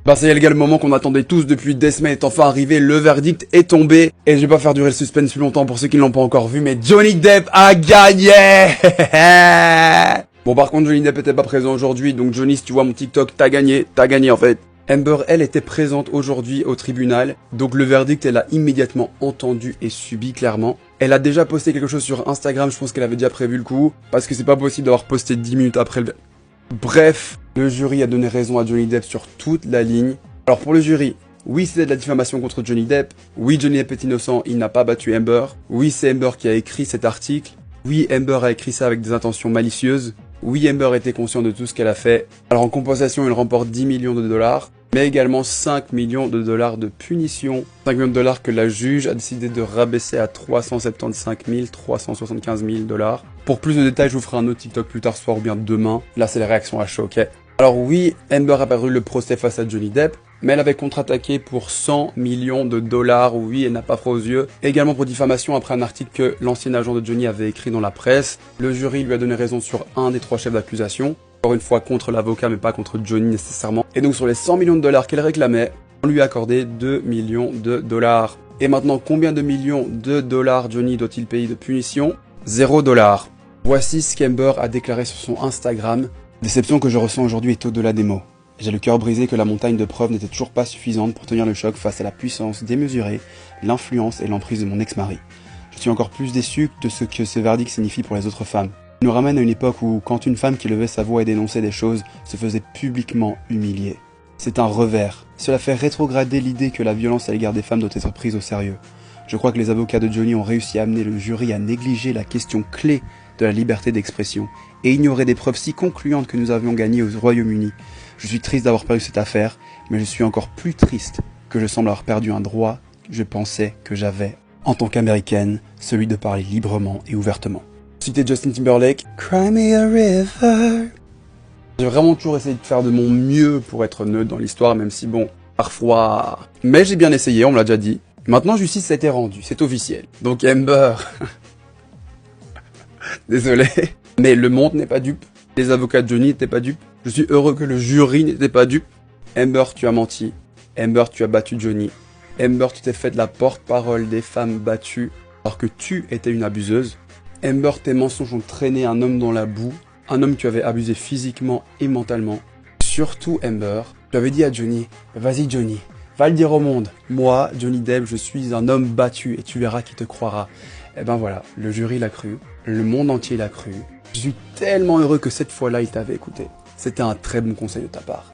Bah ça y est les gars, le moment qu'on attendait tous depuis des semaines est enfin arrivé, le verdict est tombé. Et je vais pas faire durer le suspense plus longtemps pour ceux qui ne l'ont pas encore vu, mais Johnny Depp a gagné. Bon par contre Johnny Depp était pas présent aujourd'hui, donc Johnny si tu vois mon TikTok, t'as gagné en fait. Amber, elle, était présente aujourd'hui au tribunal, donc le verdict, elle a immédiatement entendu et subi clairement. Elle a déjà posté quelque chose sur Instagram, je pense qu'elle avait déjà prévu le coup, parce que c'est pas possible d'avoir posté 10 minutes après le... Bref, le jury a donné raison à Johnny Depp sur toute la ligne. Alors pour le jury, oui c'était de la diffamation contre Johnny Depp, oui Johnny Depp est innocent, il n'a pas battu Amber, oui c'est Amber qui a écrit cet article, oui Amber a écrit ça avec des intentions malicieuses, oui Amber était consciente de tout ce qu'elle a fait. Alors en compensation, il remporte 10 millions de dollars, mais également 5 millions de dollars de punition. 5 millions de dollars que la juge a décidé de rabaisser à 375 375 000 dollars. Pour plus de détails, je vous ferai un autre TikTok plus tard ce soir ou bien demain. Là, c'est les réactions à chaud, ok? Alors oui, Amber a perdu le procès face à Johnny Depp, mais elle avait contre-attaqué pour 100 millions de dollars. Oui, elle n'a pas froid aux yeux. Également pour diffamation après un article que l'ancien agent de Johnny avait écrit dans la presse. Le jury lui a donné raison sur un des 3 chefs d'accusation. Encore une fois contre l'avocat, mais pas contre Johnny nécessairement. Et donc sur les 100 millions de dollars qu'elle réclamait, on lui a accordé 2 millions de dollars. Et maintenant, combien de millions de dollars Johnny doit-il payer de punition? 0 $. Voici ce qu'Amber a déclaré sur son Instagram. La déception que je ressens aujourd'hui est au-delà des mots. J'ai le cœur brisé que la montagne de preuves n'était toujours pas suffisante pour tenir le choc face à la puissance démesurée, l'influence et l'emprise de mon ex-mari. Je suis encore plus déçu de ce que ce verdict signifie pour les autres femmes. Il nous ramène à une époque où, quand une femme qui levait sa voix et dénonçait des choses se faisait publiquement humilier. C'est un revers. Cela fait rétrograder l'idée que la violence à l'égard des femmes doit être prise au sérieux. Je crois que les avocats de Johnny ont réussi à amener le jury à négliger la question clé de la liberté d'expression et ignorer des preuves si concluantes que nous avions gagnées au Royaume-Uni. Je suis triste d'avoir perdu cette affaire, mais je suis encore plus triste que je semble avoir perdu un droit que je pensais que j'avais en tant qu'américaine, celui de parler librement et ouvertement. Citer Justin Timberlake, Cry me a river. J'ai vraiment toujours essayé de faire de mon mieux pour être neutre dans l'histoire, même si bon, parfois... Mais j'ai bien essayé, on me l'a déjà dit. Maintenant, justice a été rendue, c'est officiel. Donc Amber... Désolé. Mais le monde n'est pas dupe. Les avocats de Johnny n'étaient pas dupes. Je suis heureux que le jury n'était pas dupe. Amber, tu as menti. Amber, tu as battu Johnny. Amber, tu t'es fait de la porte-parole des femmes battues alors que tu étais une abuseuse. Amber, tes mensonges ont traîné un homme dans la boue. Un homme que tu avais abusé physiquement et mentalement. Surtout Amber, tu avais dit à Johnny, vas-y Johnny, va le dire au monde. Moi, Johnny Depp, je suis un homme battu et tu verras qui te croira. Et ben voilà, le jury l'a cru, le monde entier l'a cru. Je suis tellement heureux que cette fois-là, il t'avait écouté. C'était un très bon conseil de ta part.